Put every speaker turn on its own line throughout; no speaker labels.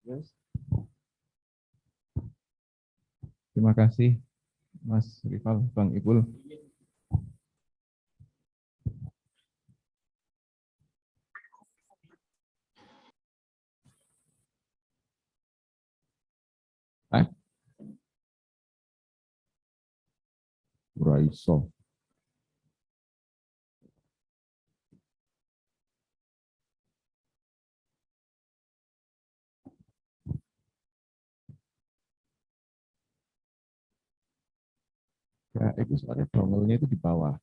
Yes. Terima kasih Mas Rival, Bang Ibul. Raiso. Ya, itu soalnya dongelnya itu di bawah.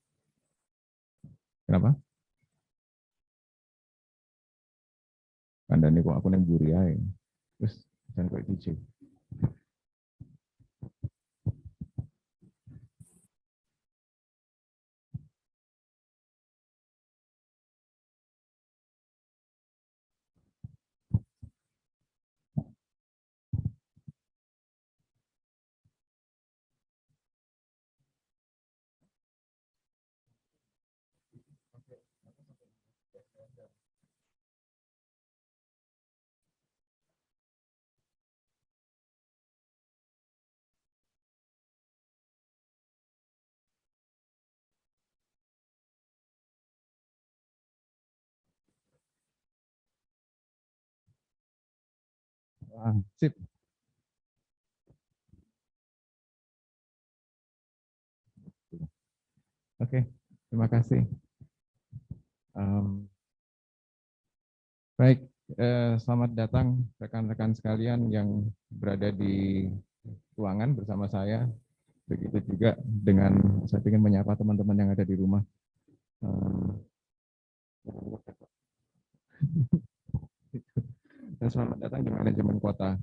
Kenapa? Kandani kok aku neng buri aja. Terus jangan kayak DJ. Ah, sip. Oke, terima kasih. Baik, selamat datang rekan-rekan sekalian yang berada di ruangan bersama saya. Begitu juga dengan saya ingin menyapa teman-teman yang ada di rumah. Dan selamat datang di manajemen kota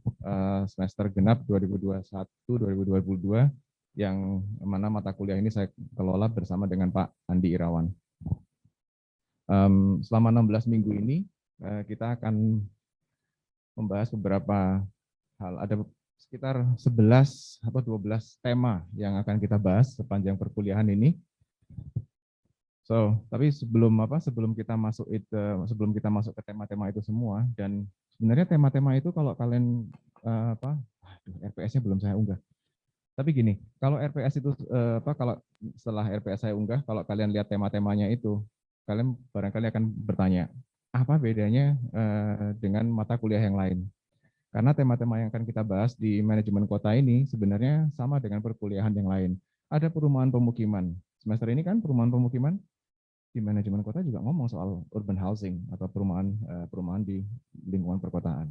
semester genap 2021-2022 yang mana mata kuliah ini saya kelola bersama dengan Pak Andi Irawan. Selama 16 minggu ini kita akan membahas beberapa hal. Ada sekitar 11 atau 12 tema yang akan kita bahas sepanjang perkuliahan ini. Tapi sebelum kita masuk ke tema-tema itu semua, dan sebenarnya tema-tema itu kalau kalian RPS-nya belum saya unggah. Tapi gini, kalau RPS itu kalau setelah RPS saya unggah, kalau kalian lihat tema-temanya itu, kalian barangkali akan bertanya, apa bedanya dengan mata kuliah yang lain? Karena tema-tema yang akan kita bahas di manajemen kota ini sebenarnya sama dengan perkuliahan yang lain. Ada perumahan pemukiman. Semester ini kan perumahan pemukiman, di manajemen kota juga ngomong soal urban housing atau perumahan di lingkungan perkotaan.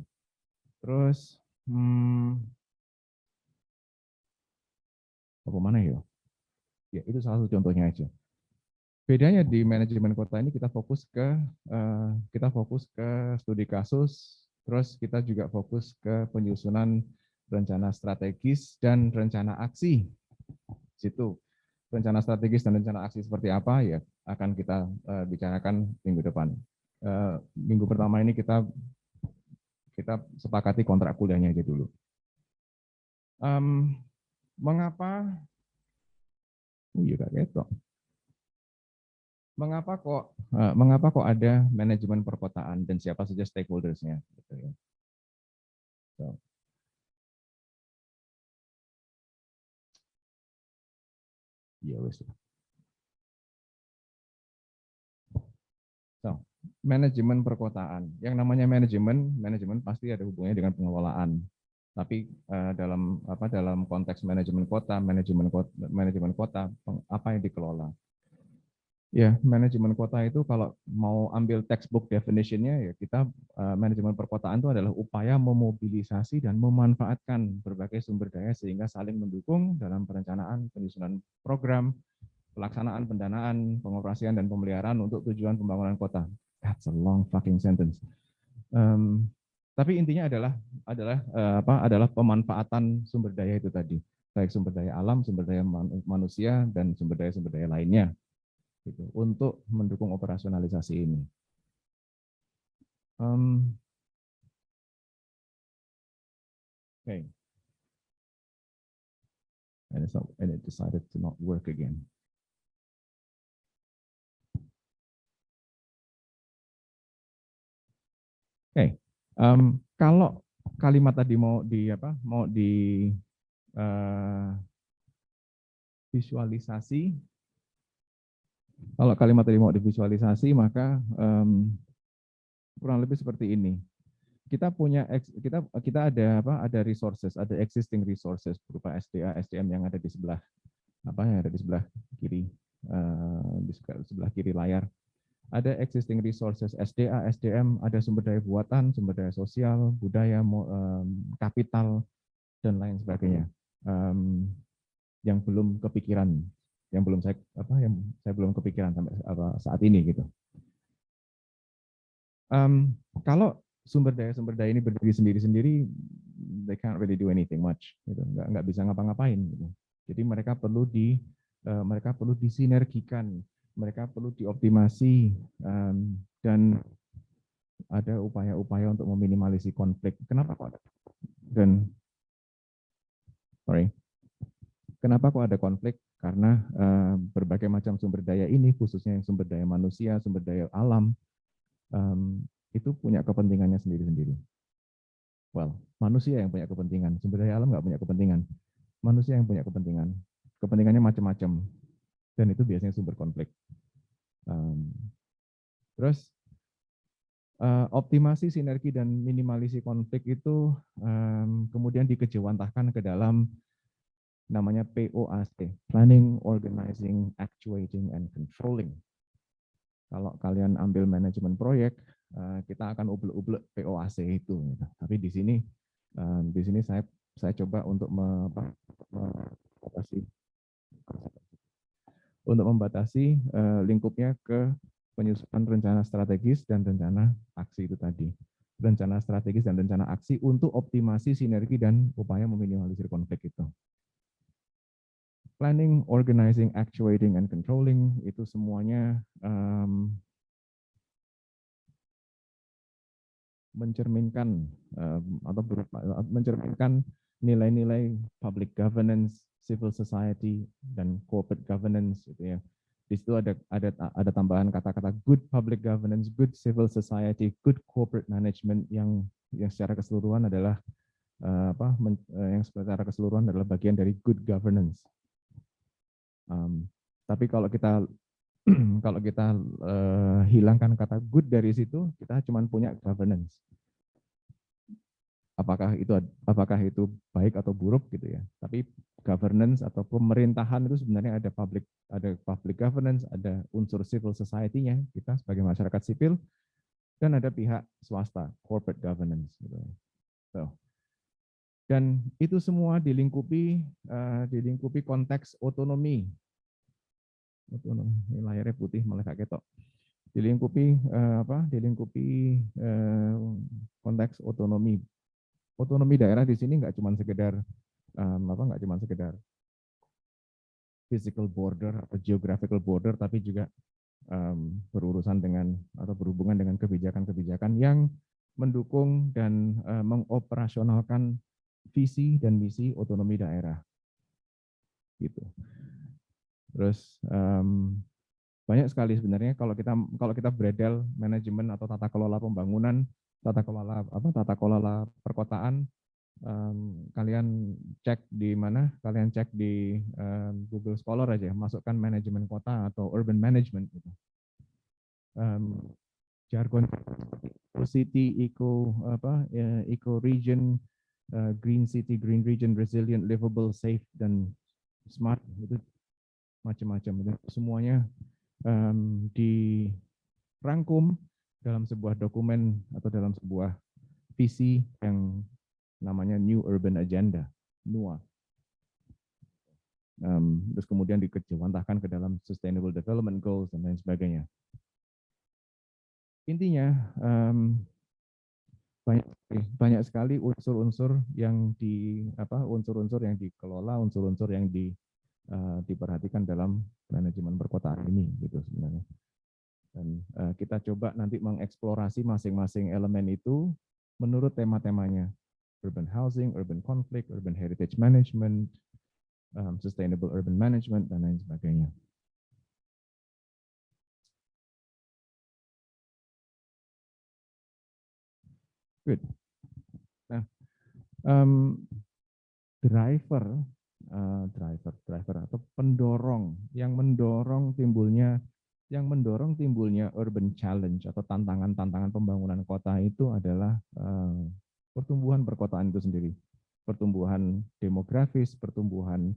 Terus, apa mana ya? Ya, itu salah satu contohnya aja. Bedanya di manajemen kota ini kita fokus ke studi kasus, terus kita juga fokus ke penyusunan rencana strategis dan rencana aksi. Situ rencana strategis dan rencana aksi seperti apa ya akan kita bicarakan minggu depan. Minggu pertama ini kita sepakati kontrak kuliahnya aja dulu. Mengapa? Oh iya Kak Keto. Mengapa kok ada manajemen perkotaan dan siapa saja stakeholders-nya? Gitu ya. Ya wes. Manajemen perkotaan. Yang namanya manajemen pasti ada hubungannya dengan pengelolaan. Tapi dalam konteks manajemen kota apa yang dikelola? Ya, manajemen kota itu kalau mau ambil textbook definition-nya ya kita manajemen perkotaan itu adalah upaya memobilisasi dan memanfaatkan berbagai sumber daya sehingga saling mendukung dalam perencanaan, penyusunan program, pelaksanaan pendanaan, pengoperasian dan pemeliharaan untuk tujuan pembangunan kota. That's a long fucking sentence. Tapi intinya adalah pemanfaatan sumber daya itu tadi, baik sumber daya alam, sumber daya manusia dan sumber daya lainnya. Gitu, untuk mendukung operasionalisasi ini. Okay. And it decided to not work again. Okay. Kalau kalimat tadi mau di apa? Mau di visualisasi. Kalau kalimat tadi mau divisualisasi, maka kurang lebih seperti ini. Kita punya kita ada apa? Ada resources, ada existing resources berupa SDA, SDM yang ada di sebelah apa yang ada di sebelah kiri di sebelah kiri layar. Ada existing resources SDA, SDM, ada sumber daya buatan, sumber daya sosial, budaya, kapital, dan lain sebagainya. Yang belum kepikiran, yang saya belum kepikiran sampai saat ini gitu. Kalau sumber daya ini berdiri sendiri-sendiri, they can't really do anything much, gitu. Nggak bisa ngapa-ngapain. Gitu. Jadi mereka perlu disinergikan, mereka perlu dioptimasi, dan ada upaya-upaya untuk meminimalisi konflik. Kenapa kok ada? Kenapa kok ada konflik? Karena berbagai macam sumber daya ini, khususnya yang sumber daya manusia, sumber daya alam, itu punya kepentingannya sendiri-sendiri. Well, manusia yang punya kepentingan, sumber daya alam nggak punya kepentingan. Manusia yang punya kepentingan. Kepentingannya macam-macam, dan itu biasanya sumber konflik. Terus, optimasi, sinergi, dan minimalisi konflik itu kemudian dikejawantahkan ke dalam namanya POAC, Planning, Organizing, Actuating, and Controlling. Kalau kalian ambil manajemen proyek, kita akan ublek-ublek POAC itu. Gitu. Tapi di sini saya coba untuk membatasi lingkupnya ke penyusunan rencana strategis dan rencana aksi itu tadi. Rencana strategis dan rencana aksi untuk optimasi, sinergi, dan upaya meminimalisir konflik itu. Planning, organizing, actuating, and controlling itu semuanya mencerminkan mencerminkan nilai-nilai public governance, civil society, dan corporate governance gitu ya. Di situ ada tambahan kata-kata good public governance, good civil society, good corporate management yang secara keseluruhan adalah yang secara keseluruhan adalah bagian dari good governance. Tapi kalau kita hilangkan kata good dari situ, kita cuma punya governance. Apakah itu baik atau buruk gitu ya. Tapi governance atau pemerintahan itu sebenarnya ada public governance, ada unsur civil society-nya, kita sebagai masyarakat sipil, dan ada pihak swasta, corporate governance gitu. So, dan itu semua dilingkupi konteks otonomi. Ini layarnya putih malah gak ketok. Dilingkupi konteks otonomi. Otonomi daerah di sini nggak cuma sekedar physical border atau geographical border, tapi juga berurusan dengan atau berhubungan dengan kebijakan-kebijakan yang mendukung dan mengoperasionalkan visi dan misi otonomi daerah. Gitu. Terus banyak sekali sebenarnya kalau kita beredel manajemen atau tata kelola pembangunan, tata kelola perkotaan, kalian cek di mana? Kalian cek di Google Scholar aja, masukkan manajemen kota atau urban management gitu. Jargon city, eco region, green city, green region, resilient, livable, safe, dan smart, itu macam-macam. Semuanya dirangkum dalam sebuah dokumen atau dalam sebuah visi yang namanya New Urban Agenda, NUA. Terus kemudian dikejawantahkan ke dalam Sustainable Development Goals dan lain sebagainya. Intinya banyak sekali unsur-unsur yang dikelola, unsur-unsur yang diperhatikan dalam manajemen perkotaan ini gitu sebenarnya. Dan kita coba nanti mengeksplorasi masing-masing elemen itu menurut tema-temanya. Urban housing, urban conflict, urban heritage management, sustainable urban management, dan lain sebagainya. Good. Nah, Um, driver, driver atau pendorong yang mendorong timbulnya urban challenge atau tantangan-tantangan pembangunan kota itu adalah pertumbuhan perkotaan itu sendiri, pertumbuhan demografis, pertumbuhan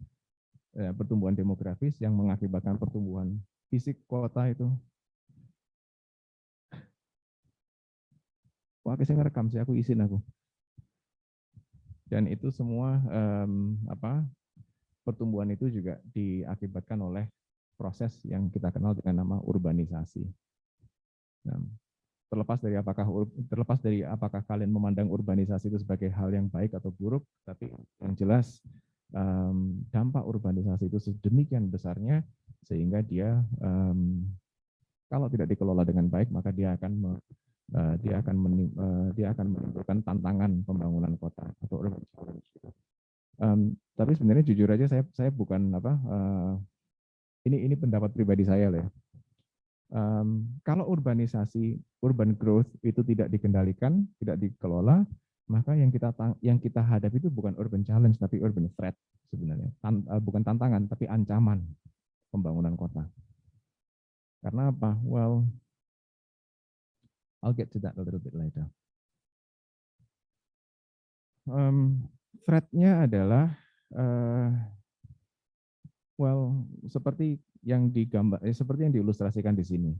demografis yang mengakibatkan pertumbuhan fisik kota itu. Wah, saya ngerekam sih, aku izin aku. Dan itu semua pertumbuhan itu juga diakibatkan oleh proses yang kita kenal dengan nama urbanisasi. Nah, terlepas dari apakah kalian memandang urbanisasi itu sebagai hal yang baik atau buruk, tapi yang jelas dampak urbanisasi itu sedemikian besarnya sehingga dia kalau tidak dikelola dengan baik maka dia akan menimbulkan tantangan pembangunan kota atau urban challenge. Tapi sebenarnya jujur aja saya bukan ini pendapat pribadi saya loh ya. Kalau urban growth itu tidak dikendalikan, tidak dikelola, maka yang kita hadapi itu bukan urban challenge tapi urban threat sebenarnya. Bukan tantangan tapi ancaman pembangunan kota. Karena apa? Well, I'll get to that a little bit later. Threat-nya adalah seperti yang seperti yang diilustrasikan di sini.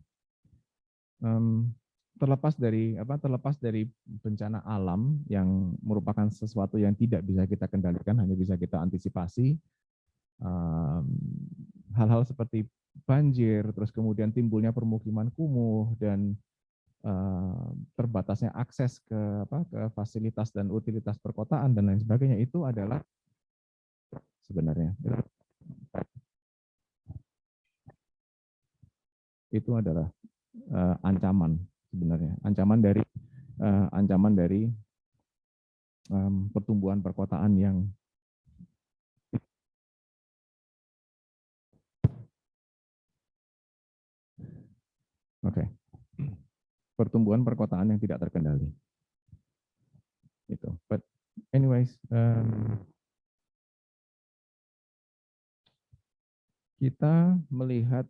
Terlepas dari bencana alam yang merupakan sesuatu yang tidak bisa kita kendalikan, hanya bisa kita antisipasi. Hal-hal seperti banjir, terus kemudian timbulnya permukiman kumuh dan terbatasnya akses ke fasilitas dan utilitas perkotaan dan lain sebagainya itu adalah sebenarnya itu adalah ancaman sebenarnya, ancaman dari pertumbuhan perkotaan yang pertumbuhan perkotaan yang tidak terkendali. Itu. But anyways, kita melihat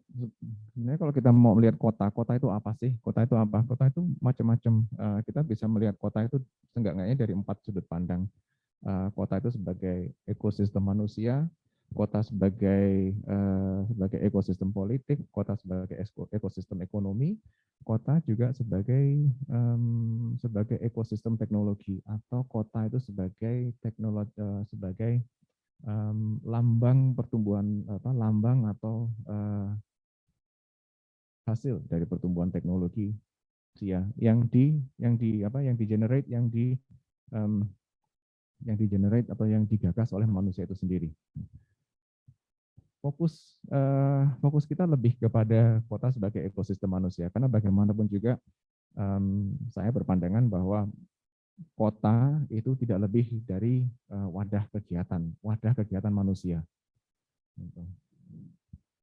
sebenarnya kalau kita mau melihat kota itu apa sih? Kota itu apa? Kota itu macam-macam. Kita bisa melihat kota itu seenggaknya dari 4 sudut pandang. Kota itu sebagai ekosistem manusia, kota sebagai ekosistem politik, kota sebagai ekosistem ekonomi, kota juga sebagai ekosistem teknologi, atau kota itu sebagai lambang pertumbuhan lambang atau hasil dari pertumbuhan teknologi yang di-generate atau yang digagas oleh manusia itu sendiri. Fokus kita lebih kepada kota sebagai ekosistem manusia, karena bagaimanapun juga saya berpandangan bahwa kota itu tidak lebih dari wadah kegiatan manusia.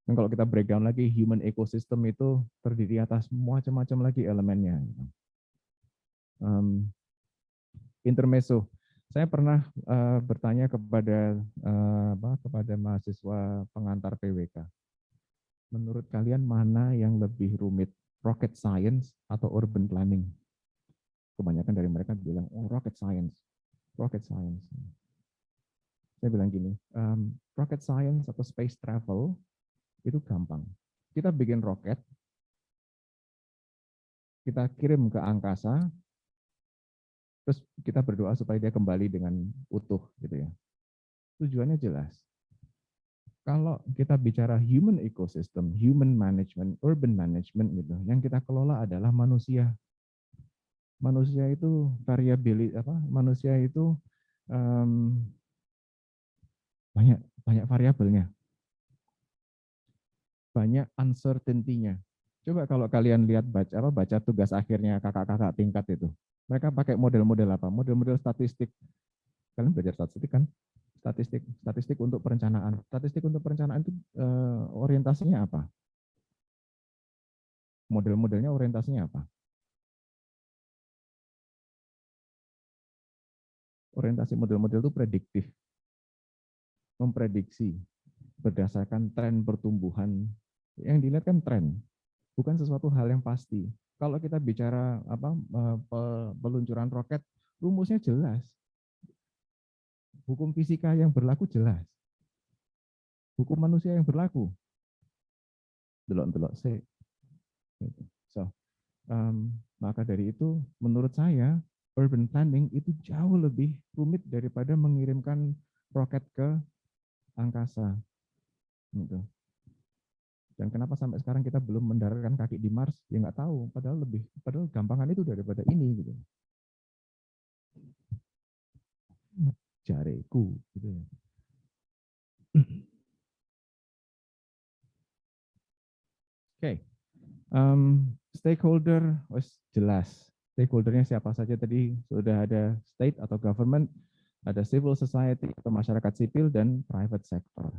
Dan kalau kita breakdown lagi, human ecosystem itu terdiri atas macam-macam lagi elemennya. Intermezzo. Saya pernah bertanya kepada mahasiswa pengantar PWK. Menurut kalian mana yang lebih rumit, rocket science atau urban planning? Kebanyakan dari mereka bilang, oh rocket science. Saya bilang gini, rocket science atau space travel itu gampang. Kita bikin roket, kita kirim ke angkasa, terus kita berdoa supaya dia kembali dengan utuh, gitu ya. Tujuannya jelas. Kalau kita bicara human ecosystem, human management, urban management gitu, yang kita kelola adalah manusia. Manusia itu manusia itu banyak variabelnya, banyak uncertainty-nya. Coba kalau kalian lihat baca tugas akhirnya kakak-kakak tingkat itu, mereka pakai model-model apa? Model-model statistik. Kalian belajar statistik kan? Statistik untuk perencanaan. Statistik untuk perencanaan itu orientasinya apa? Model-modelnya orientasinya apa? Orientasi model-model itu prediktif, memprediksi berdasarkan tren pertumbuhan. Yang dilihat kan tren, bukan sesuatu hal yang pasti. Kalau kita bicara peluncuran roket, rumusnya jelas. Hukum fisika yang berlaku jelas. Hukum manusia yang berlaku. Delok-delok sih. So, maka dari itu menurut saya urban planning itu jauh lebih rumit daripada mengirimkan roket ke angkasa. Gitu. Dan kenapa sampai sekarang kita belum mendaratkan kaki di Mars? Ya nggak tahu. Padahal gampangan itu daripada ini. Gitu. Jareku. Gitu ya. Oke. Stakeholder, jelas. Stakeholdernya siapa saja tadi? Sudah ada state atau government, ada civil society atau masyarakat sipil, dan private sector.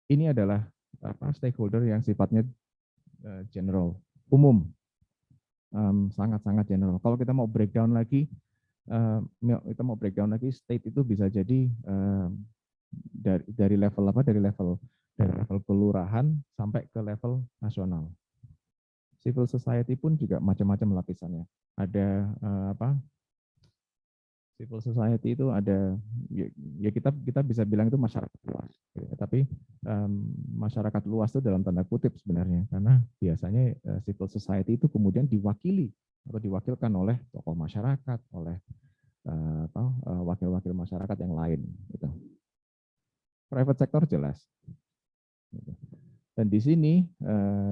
Ini adalah stakeholder yang sifatnya general, umum, sangat-sangat general. Kalau kita mau breakdown lagi, state itu bisa jadi dari level apa? Dari level kelurahan sampai ke level nasional. Civil society pun juga macam-macam lapisannya. Ada civil society itu ada, ya kita bisa bilang itu masyarakat luas. Tapi masyarakat luas itu dalam tanda kutip sebenarnya, karena biasanya civil society itu kemudian diwakili atau diwakilkan oleh tokoh masyarakat, oleh wakil-wakil masyarakat yang lain. Gitu. Private sector jelas. Gitu. Dan di sini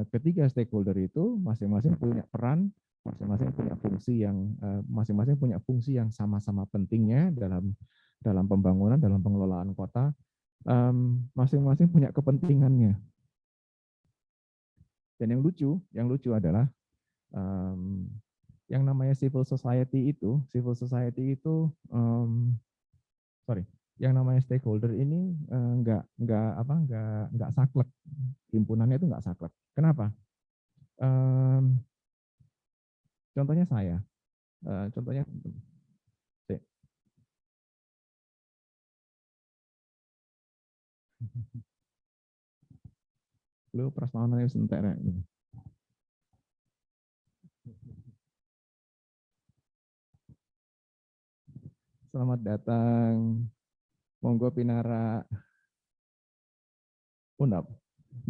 ketiga stakeholder itu masing-masing punya peran, masing-masing punya fungsi yang sama-sama pentingnya dalam pembangunan, dalam pengelolaan kota. Masing-masing punya kepentingannya. Dan yang lucu adalah yang namanya civil society itu yang namanya stakeholder ini nggak saklek, himpunannya itu nggak saklek. Kenapa? Contohnya saya, lu prasmanan sebentar ya. Selamat datang, monggo Pinara. Oh, enggak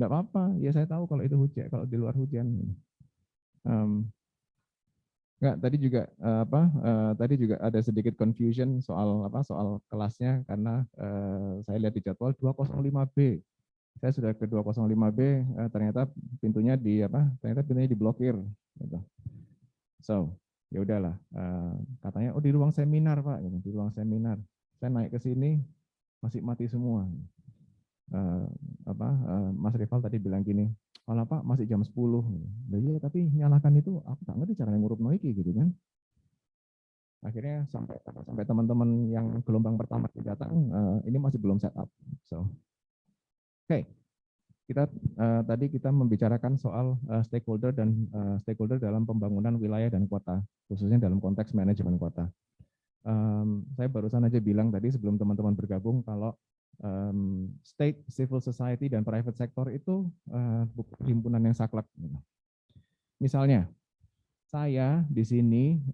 apa-apa. Ya saya tahu kalau itu hujan, kalau di luar hujan. Enggak, tadi juga ada sedikit confusion soal kelasnya karena saya lihat di jadwal 205B. Saya sudah ke 205B, ternyata pintunya diblokir gitu. So, ya udahlah. Katanya di ruang seminar, Pak, di ruang seminar. Saya naik ke sini masih mati semua. Mas Rival tadi bilang gini, "Alah Pak, masih jam 10." Nah, iya, tapi nyalakan itu aku nggak ngerti caranya ngurup noiki gitu kan. Akhirnya sampai teman-teman yang gelombang pertama datang, ini masih belum setup. So, oke. Tadi kita membicarakan soal stakeholder dalam pembangunan wilayah dan kota, khususnya dalam konteks manajemen kota. Saya barusan aja bilang tadi sebelum teman-teman bergabung kalau state, civil society, dan private sector itu bukan himpunan yang saklek. Misalnya, saya di sini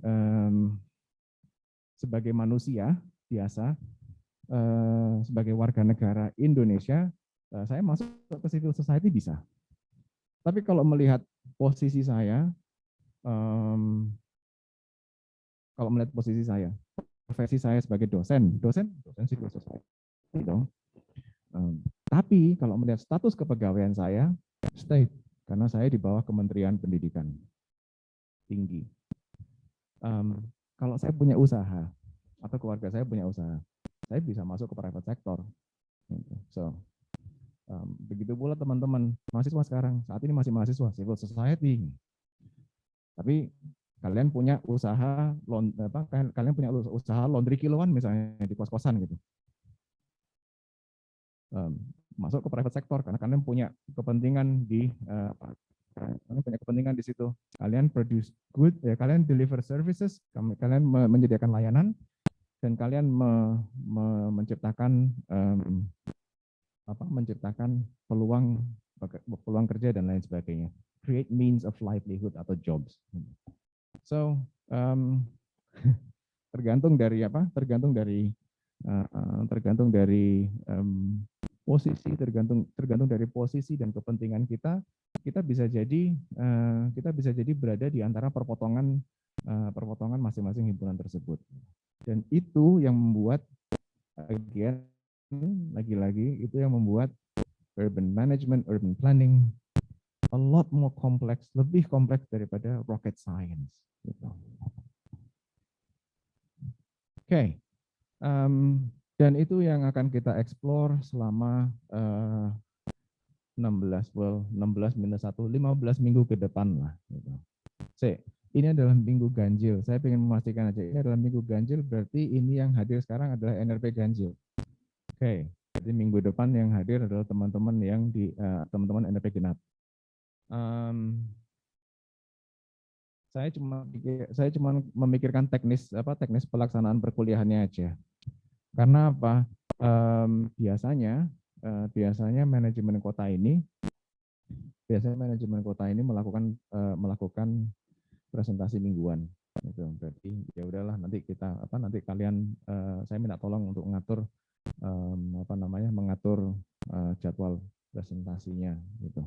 sebagai manusia biasa, sebagai warga negara Indonesia, saya masuk ke civil society bisa. Tapi kalau melihat posisi saya, profesi saya sebagai dosen civil society dong. Tapi kalau melihat status kepegawaian saya, state, karena saya di bawah Kementerian Pendidikan Tinggi. Kalau saya punya usaha atau keluarga saya punya usaha, saya bisa masuk ke private sector. So, begitu pula teman-teman mahasiswa sekarang, saat ini masih mahasiswa civil society. Tapi kalian punya usaha laundry kiloan misalnya di kos-kosan gitu. Masuk ke private sector karena kalian punya kepentingan di situ. Kalian produce good, ya, kalian deliver services, kalian menyediakan layanan, dan kalian menciptakan menciptakan peluang kerja dan lain sebagainya. Create means of livelihood atau jobs. So tergantung dari posisi, tergantung dari posisi dan kepentingan kita. Kita bisa jadi berada di antara perpotongan masing-masing himpunan tersebut. Dan itu yang membuat lagi-lagi itu yang membuat urban management, urban planning a lot more complex, lebih kompleks daripada rocket science. Gitu. Oke, dan itu yang akan kita explore selama 16 minus 1, 15 minggu ke depan lah. Gitu. Ini adalah minggu ganjil. Saya ingin memastikan aja, ini adalah minggu ganjil, berarti ini yang hadir sekarang adalah NRP ganjil. Oke, jadi minggu depan yang hadir adalah teman-teman yang teman-teman NRP genap. Saya cuma memikirkan teknis pelaksanaan perkuliahannya aja. Karena apa? Biasanya manajemen kota ini melakukan presentasi mingguan. Itu berarti ya udahlah, nanti kalian saya minta tolong untuk mengatur jadwal presentasinya gitu.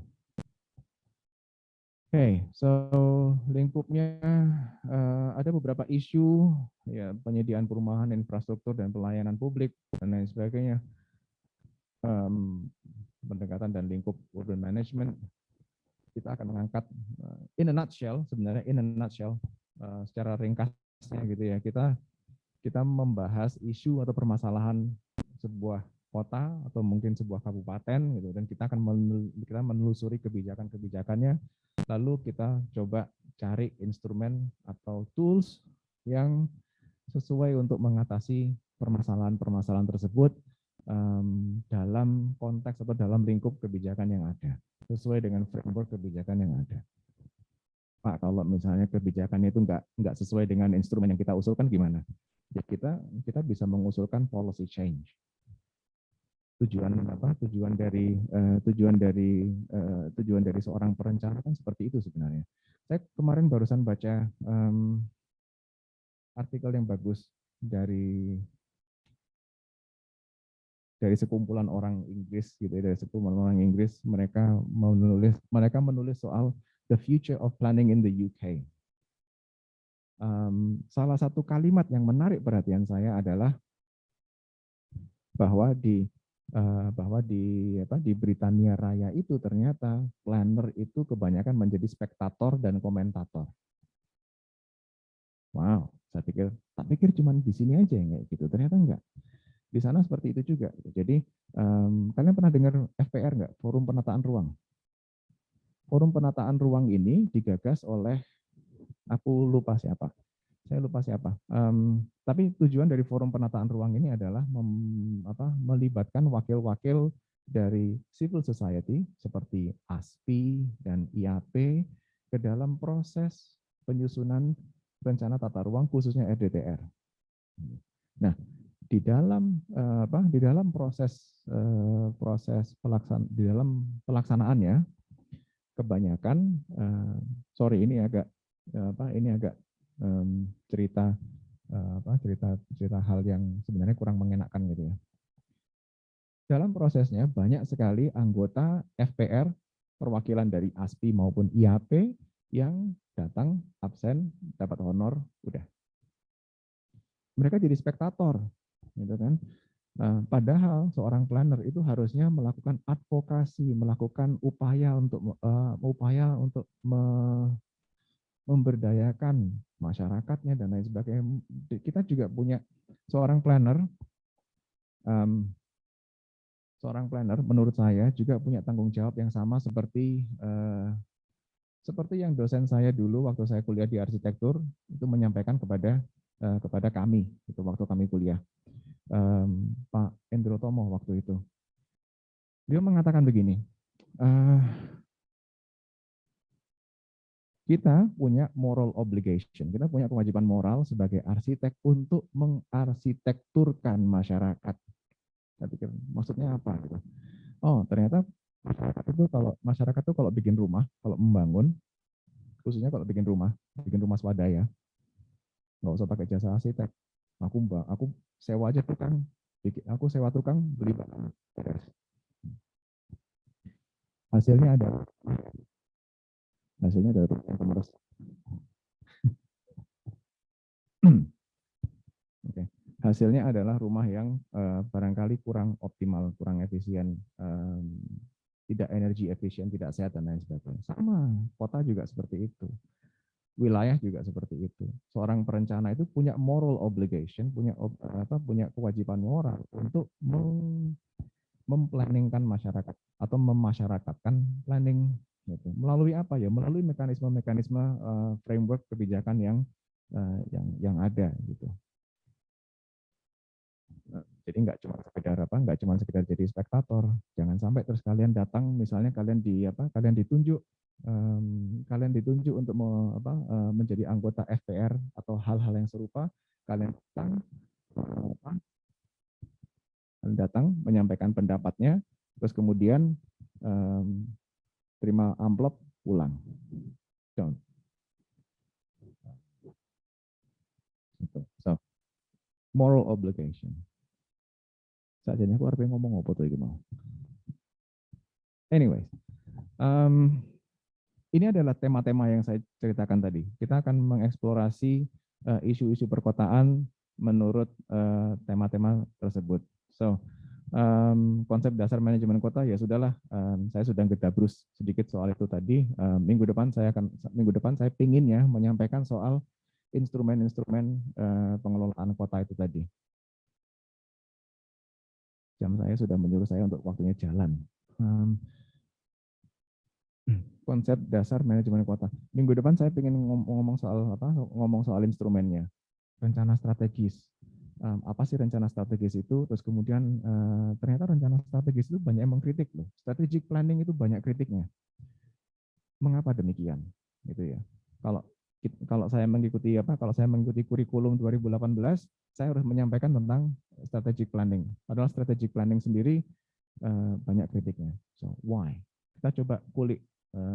Oke, so lingkupnya ada beberapa isu ya, penyediaan perumahan, infrastruktur dan pelayanan publik dan lain sebagainya. Pendekatan dan lingkup urban management kita akan mengangkat in a nutshell secara ringkasnya gitu ya, kita membahas isu atau permasalahan sebuah kota atau mungkin sebuah kabupaten gitu, dan kita menelusuri kebijakannya, lalu kita coba cari instrumen atau tools yang sesuai untuk mengatasi permasalahan tersebut dalam konteks atau dalam lingkup kebijakan yang ada, sesuai dengan framework kebijakan yang ada. Pak, kalau misalnya kebijakannya itu nggak sesuai dengan instrumen yang kita usulkan gimana? Ya kita bisa mengusulkan policy change. Tujuan dari seorang perencana kan seperti itu sebenarnya. Saya kemarin barusan baca artikel yang bagus dari sekumpulan orang Inggris gitu ya, mereka menulis soal the future of planning in the UK. Salah satu kalimat yang menarik perhatian saya adalah bahwa di Britania Raya itu ternyata planner itu kebanyakan menjadi spektator dan komentator. Wow, tak pikir cuma di sini aja yang kayak gitu, ternyata enggak. Di sana seperti itu juga. Jadi kalian pernah dengar FPR enggak? Forum Penataan Ruang. Forum Penataan Ruang ini digagas oleh saya lupa siapa. Tapi tujuan dari Forum Penataan Ruang ini adalah melibatkan wakil-wakil dari civil society seperti ASPI dan IAP ke dalam proses penyusunan rencana tata ruang khususnya RDTR. Nah, di dalam proses pelaksanaannya kebanyakan ini agak cerita hal yang sebenarnya kurang mengenakan gitu ya. Dalam prosesnya banyak sekali anggota FPR, perwakilan dari ASPI maupun IAP yang datang absen, dapat honor, udah. Mereka jadi spektator, gitu kan. Padahal seorang planner itu harusnya melakukan advokasi, melakukan upaya untuk memberdayakan masyarakatnya dan lain sebagainya. Kita juga punya seorang planner menurut saya juga punya tanggung jawab yang sama seperti yang dosen saya dulu waktu saya kuliah di arsitektur itu menyampaikan kepada kami itu waktu kami kuliah, Pak Endro Tomo waktu itu. Dia mengatakan begini, kita punya moral obligation, kita punya kewajiban moral sebagai arsitek untuk mengarsitekturkan masyarakat. Saya pikir maksudnya apa gitu. Oh, ternyata masyarakat itu kalau bikin rumah, kalau membangun, khususnya kalau bikin rumah swadaya, nggak usah pakai jasa arsitek. Aku sewa aja tukang, aku sewa tukang beli barang. Hasilnya ada rumah yang pemeres. Okay. Hasilnya adalah rumah yang barangkali kurang optimal, kurang efisien, tidak energi efisien, tidak sehat dan lain sebagainya. Sama, kota juga seperti itu. Wilayah juga seperti itu. Seorang perencana itu punya moral obligation, punya kewajiban moral untuk memplanningkan masyarakat atau memasyarakatkan planning gitu. Melalui apa ya? Melalui mekanisme-mekanisme framework kebijakan yang ada gitu. Jadi nggak cuma sekedar jadi spektator. Jangan sampai terus kalian datang, misalnya kalian ditunjuk untuk menjadi anggota FPR atau hal-hal yang serupa. Kalian datang menyampaikan pendapatnya, terus kemudian terima amplop pulang. Don't. So, moral obligation. Sajane aku arep ngomong apa tuh iki mau. Anyway, ini adalah tema-tema yang saya ceritakan tadi. Kita akan mengeksplorasi isu-isu perkotaan menurut tema-tema tersebut. So, konsep dasar manajemen kota ya sudahlah, saya sudah gedabrus sedikit soal itu tadi. Minggu depan saya ingin ya menyampaikan soal instrumen-instrumen pengelolaan kota itu tadi. Jam saya sudah menyuruh saya untuk waktunya jalan. Konsep dasar manajemen kota. Minggu depan saya ingin ngomong soal instrumennya. Rencana strategis. Apa sih rencana strategis itu? Terus kemudian ternyata rencana strategis itu banyak yang mengkritik loh. Strategic planning itu banyak kritiknya. Mengapa demikian? Gitu ya. Kalau saya mengikuti kurikulum 2018, saya harus menyampaikan tentang strategic planning. Padahal strategic planning sendiri banyak kritiknya. So why? Kita coba kulik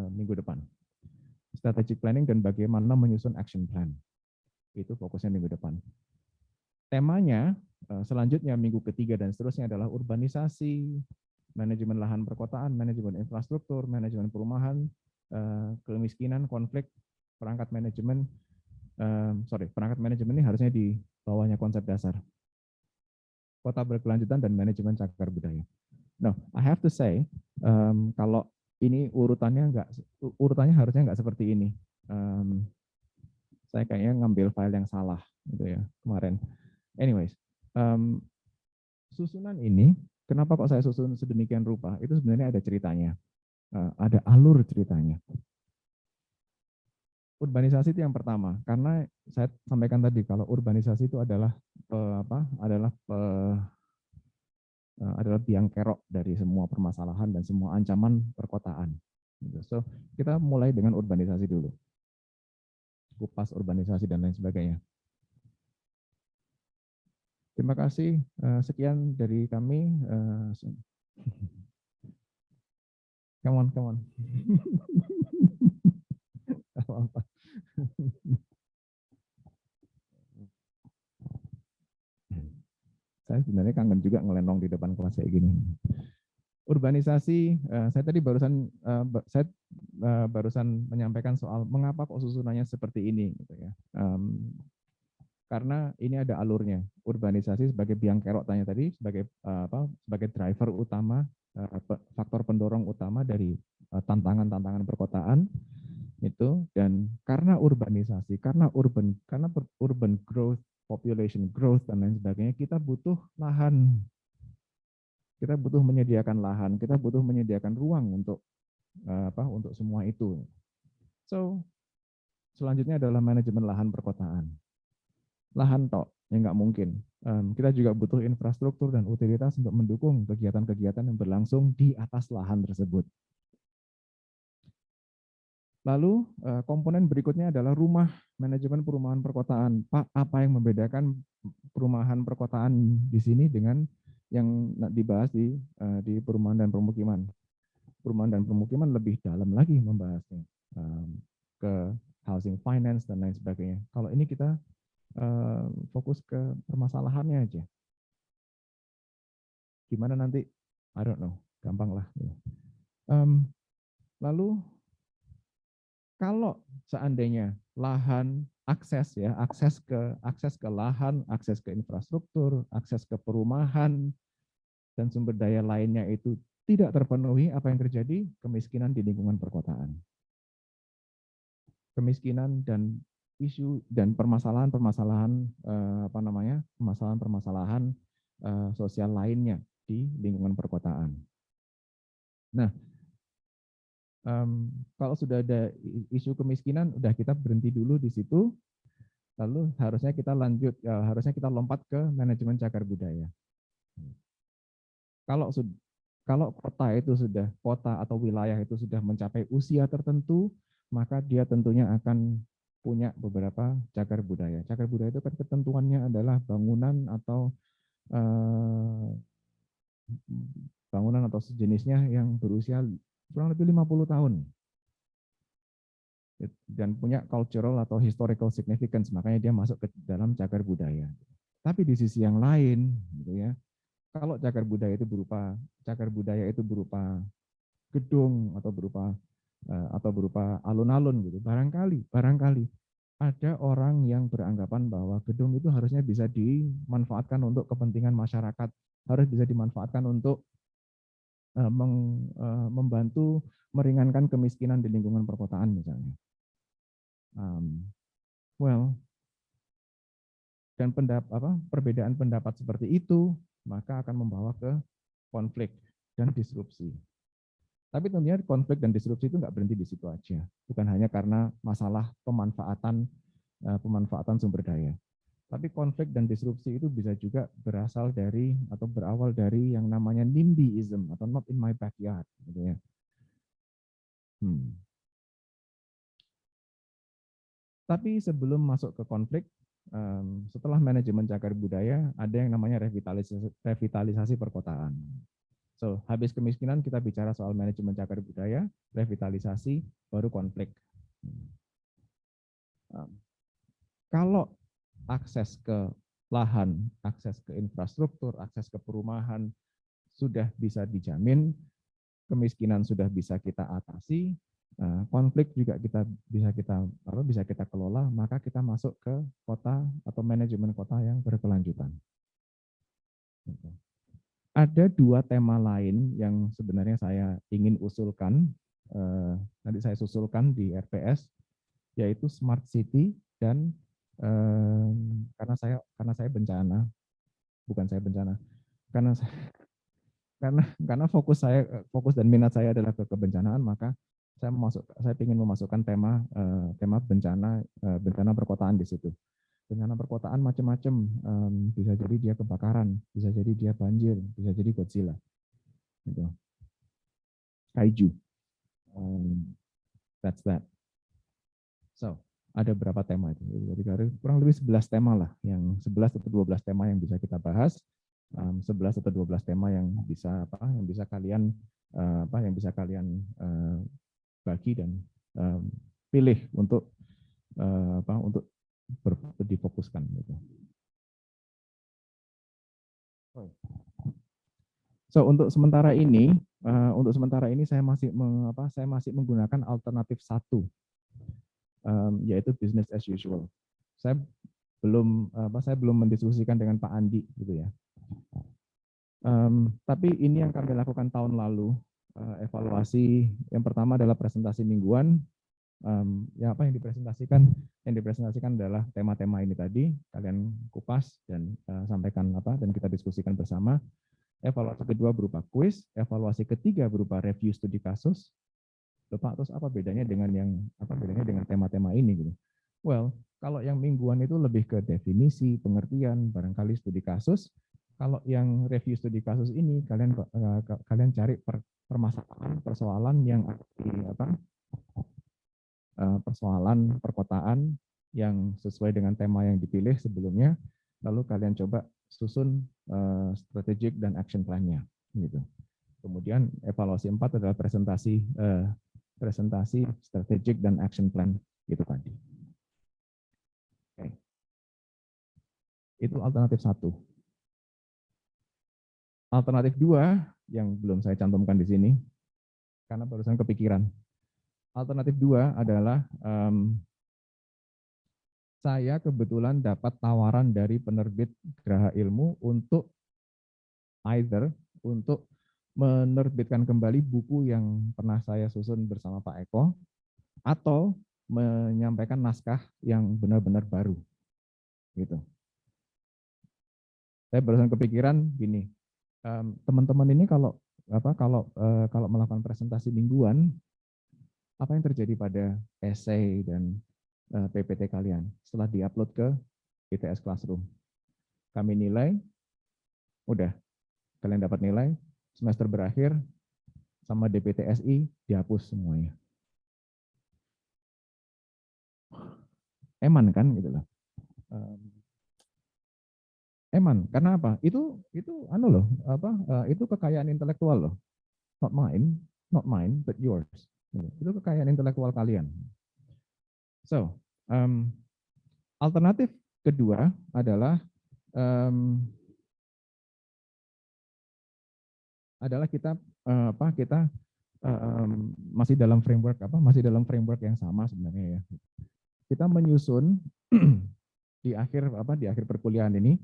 minggu depan. Strategic planning dan bagaimana menyusun action plan. Itu fokusnya minggu depan. Temanya selanjutnya minggu ketiga dan seterusnya adalah urbanisasi, manajemen lahan perkotaan, manajemen infrastruktur, manajemen perumahan, kemiskinan, konflik, perangkat manajemen ini harusnya di bawahnya konsep dasar. Kota berkelanjutan dan manajemen cagar budaya. No, I have to say, kalau ini urutannya harusnya nggak seperti ini. Saya kayaknya ngambil file yang salah gitu ya kemarin. Anyways, susunan ini, kenapa kok saya susun sedemikian rupa? Itu sebenarnya ada ceritanya, ada alur ceritanya. Urbanisasi itu yang pertama, karena saya sampaikan tadi kalau urbanisasi itu adalah biang kerok dari semua permasalahan dan semua ancaman perkotaan. So kita mulai dengan urbanisasi dulu, kupas urbanisasi dan lain sebagainya. Terima kasih. Sekian dari kami. Come on. Apa-apa. Saya sebenarnya kangen juga ngelenong di depan kelas kayak gini. Urbanisasi, saya tadi barusan menyampaikan soal mengapa kok susunannya seperti ini, gitu ya. Karena ini ada alurnya. Urbanisasi sebagai biang kerok tanya tadi, sebagai driver utama, faktor pendorong utama dari tantangan-tantangan perkotaan itu, dan karena urbanisasi, karena urban growth, population growth dan lain sebagainya, kita butuh lahan. Kita butuh menyediakan lahan, kita butuh menyediakan ruang untuk semua itu. So, selanjutnya adalah manajemen lahan perkotaan. Lahan tok, ya nggak mungkin. Kita juga butuh infrastruktur dan utilitas untuk mendukung kegiatan-kegiatan yang berlangsung di atas lahan tersebut. Lalu komponen berikutnya adalah rumah, manajemen perumahan perkotaan. Pak, apa yang membedakan perumahan perkotaan di sini dengan yang dibahas di perumahan dan permukiman? Perumahan dan permukiman lebih dalam lagi membahasnya ke housing finance dan lain sebagainya. Kalau ini kita fokus ke permasalahannya aja. Gimana nanti? I don't know, gampang lah. Lalu kalau seandainya lahan akses ke lahan, akses ke infrastruktur, akses ke perumahan dan sumber daya lainnya itu tidak terpenuhi, apa yang terjadi? Kemiskinan di lingkungan perkotaan. Kemiskinan dan isu dan permasalahan-permasalahan permasalahan-permasalahan sosial lainnya di lingkungan perkotaan. Nah, kalau sudah ada isu kemiskinan, udah kita berhenti dulu di situ. Lalu harusnya kita harusnya kita lompat ke manajemen cagar budaya. Kalau kota atau wilayah itu sudah mencapai usia tertentu, maka dia tentunya akan punya beberapa cagar budaya. Cagar budaya itu kan ketentuannya adalah bangunan atau sejenisnya yang berusia kurang lebih 50 tahun dan punya cultural atau historical significance, makanya dia masuk ke dalam cagar budaya. Tapi di sisi yang lain, gitu ya, kalau cagar budaya itu berupa gedung atau berupa alun-alun gitu, barangkali ada orang yang beranggapan bahwa gedung itu harusnya bisa dimanfaatkan untuk kepentingan masyarakat, harus bisa dimanfaatkan untuk membantu meringankan kemiskinan di lingkungan perkotaan misalnya. Well, dan perbedaan pendapat seperti itu maka akan membawa ke konflik dan disrupsi. Tapi tentunya konflik dan disrupsi itu nggak berhenti di situ aja. Bukan hanya karena masalah pemanfaatan sumber daya. Tapi konflik dan disrupsi itu bisa juga berasal dari atau berawal dari yang namanya NIMBYism atau not in my backyard. Gitu ya. Tapi sebelum masuk ke konflik, setelah manajemen cagar budaya, ada yang namanya revitalisasi perkotaan. So, habis kemiskinan kita bicara soal manajemen cagar budaya, revitalisasi, baru konflik. Kalau akses ke lahan, akses ke infrastruktur, akses ke perumahan sudah bisa dijamin, kemiskinan sudah bisa kita atasi, konflik juga bisa kita kelola, maka kita masuk ke kota atau manajemen kota yang berkelanjutan. Ada dua tema lain yang sebenarnya saya ingin usulkan, nanti saya susulkan di RPS, yaitu smart city dan karena saya bencana, bukan saya bencana, karena fokus dan minat saya adalah ke kebencanaan, maka saya ingin memasukkan tema bencana perkotaan di situ. Bencana perkotaan macam-macam, bisa jadi dia kebakaran, bisa jadi dia banjir, bisa jadi Godzilla, gitu. Kaiju, that's that. So, ada berapa tema itu? Jadi kurang lebih 11 tema lah, yang 11 atau 12 tema yang bisa kita bahas, 11 atau 12 tema yang bisa kalian bagi dan pilih untuk difokuskan gitu. So untuk sementara ini saya masih menggunakan alternatif 1, yaitu business as usual. Saya belum mendiskusikan dengan Pak Andi gitu ya. Tapi ini yang kami lakukan tahun lalu, evaluasi yang pertama adalah presentasi mingguan. Yang dipresentasikan adalah tema-tema ini tadi, kalian kupas dan sampaikan dan kita diskusikan bersama. Evaluasi kedua berupa kuis, evaluasi ketiga berupa review studi kasus. Pak, terus apa bedanya dengan tema-tema ini gitu? Well, kalau yang mingguan itu lebih ke definisi, pengertian, barangkali studi kasus. Kalau yang review studi kasus ini kalian cari permasalahan, persoalan yang persoalan perkotaan yang sesuai dengan tema yang dipilih sebelumnya, lalu kalian coba susun strategic dan action plan-nya gitu. Kemudian evaluasi 4 adalah presentasi strategic dan action plan itu tadi. Oke. Itu alternatif 1. Alternatif 2 yang belum saya cantumkan di sini karena barusan kepikiran. Alternatif 2 adalah saya kebetulan dapat tawaran dari penerbit Graha Ilmu untuk untuk menerbitkan kembali buku yang pernah saya susun bersama Pak Eko, atau menyampaikan naskah yang benar-benar baru. Gitu. Saya barusan kepikiran gini, teman-teman ini kalau melakukan presentasi mingguan, apa yang terjadi pada essay dan PPT kalian setelah diupload ke ITS Classroom? Kami nilai, udah, kalian dapat nilai, semester berakhir, sama DPTSI dihapus semuanya. Eman kan gitu loh. Eman, karena apa? Itu itu kekayaan intelektual loh. Not mine, but yours. Itu kekayaan intelektual kalian. So, alternatif kedua adalah kita masih dalam framework yang sama sebenarnya ya. Kita menyusun di akhir perkuliahan ini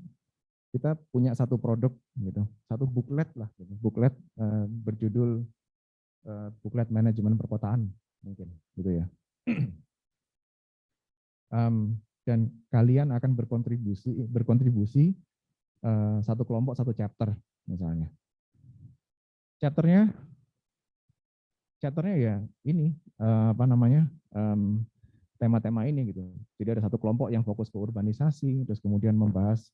kita punya satu produk gitu, satu buklet lah, gitu. Buklet berjudul buklet manajemen perkotaan mungkin gitu ya. Dan kalian akan berkontribusi satu kelompok satu chapter misalnya. Chapternya ya ini tema-tema ini gitu. Jadi ada satu kelompok yang fokus ke urbanisasi, terus kemudian membahas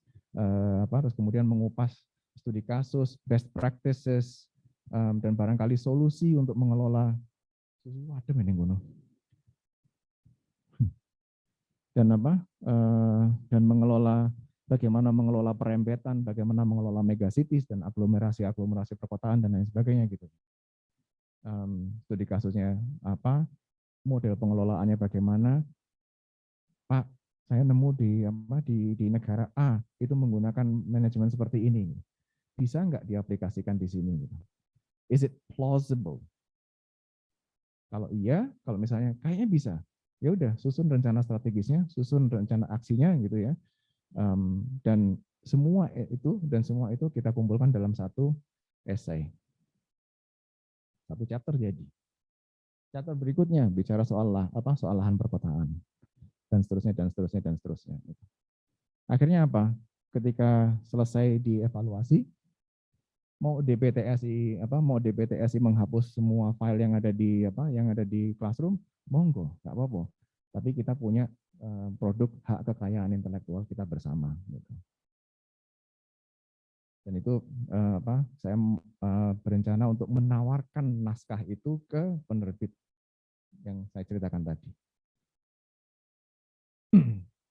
terus kemudian mengupas studi kasus, best practices, dan barangkali solusi untuk mengelola sesuatu ini gunung. Dan dan bagaimana mengelola perempetan, bagaimana mengelola megacities dan aglomerasi perkotaan dan lain sebagainya gitu. Studi kasusnya apa, model pengelolaannya bagaimana. Pak, saya nemu di negara A itu menggunakan manajemen seperti ini. Bisa nggak diaplikasikan di sini? Is it plausible? Kalau iya, kalau misalnya kayaknya bisa, ya udah susun rencana strategisnya, susun rencana aksinya gitu ya. Dan semua itu kita kumpulkan dalam satu essay. Satu chapter jadi. Chapter berikutnya bicara soal lahan perkotaan dan seterusnya. Akhirnya apa? Ketika selesai dievaluasi, mau DPTSI menghapus semua file yang ada di Classroom, monggo, nggak apa-apa. Tapi kita punya produk hak kekayaan intelektual kita bersama. Gitu. Dan itu saya berencana untuk menawarkan naskah itu ke penerbit yang saya ceritakan tadi.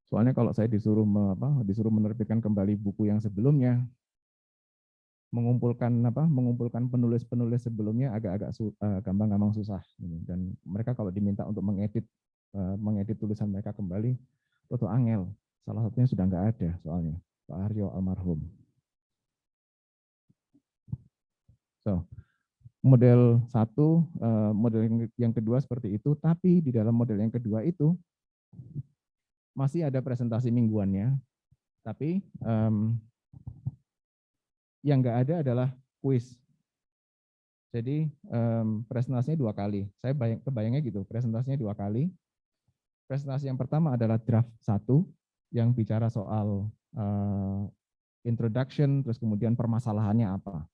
Soalnya kalau saya disuruh menerbitkan kembali buku yang sebelumnya, mengumpulkan penulis-penulis sebelumnya agak-agak gampang susah. Dan mereka kalau diminta untuk mengedit tulisan mereka kembali, itu angel. Salah satunya sudah nggak ada soalnya, Pak Haryo almarhum. So, model satu, model yang kedua seperti itu, tapi di dalam model yang kedua itu masih ada presentasi mingguannya, tapi yang nggak ada adalah kuis. Jadi presentasinya 2 kali. Saya kebayangnya gitu, presentasinya 2 kali. Presentasi yang pertama adalah draft 1 yang bicara soal introduction, terus kemudian permasalahannya apa.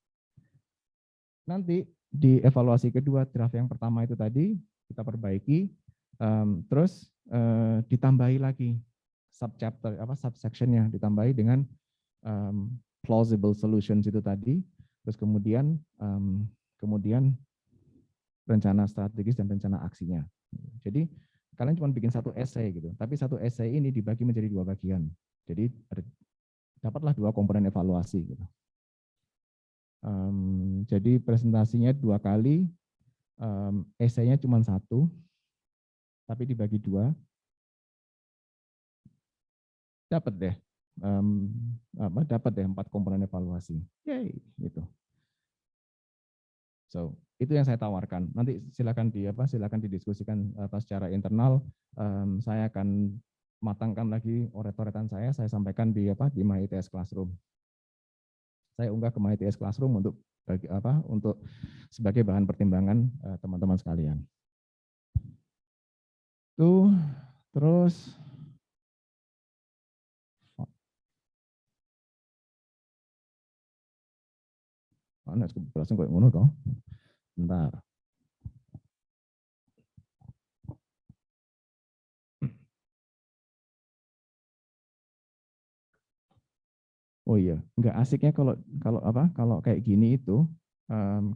Nanti di evaluasi kedua, draft yang pertama itu tadi kita perbaiki, terus ditambahi lagi subsectionnya, ditambahi dengan plausible solutions itu tadi, terus kemudian rencana strategis dan rencana aksinya. Jadi kalian cuma bikin satu essay gitu, tapi satu essay ini dibagi menjadi 2 bagian. Jadi dapatlah 2 komponen evaluasi gitu. Jadi presentasinya 2 kali, essay-nya cuma 1, tapi dibagi 2, dapat deh, dapat deh 4 komponen evaluasi. Yay, gitu. So, itu yang saya tawarkan. Nanti silakan didiskusikan secara internal. Saya akan matangkan lagi oret-oretan saya sampaikan di MyITS Classroom. Saya unggah ke MyITS Classroom untuk sebagai bahan pertimbangan teman-teman sekalian. Tuh, terus mana langsung kayak ngono toh. Bentar. Oh iya, nggak asiknya kalau kayak gini itu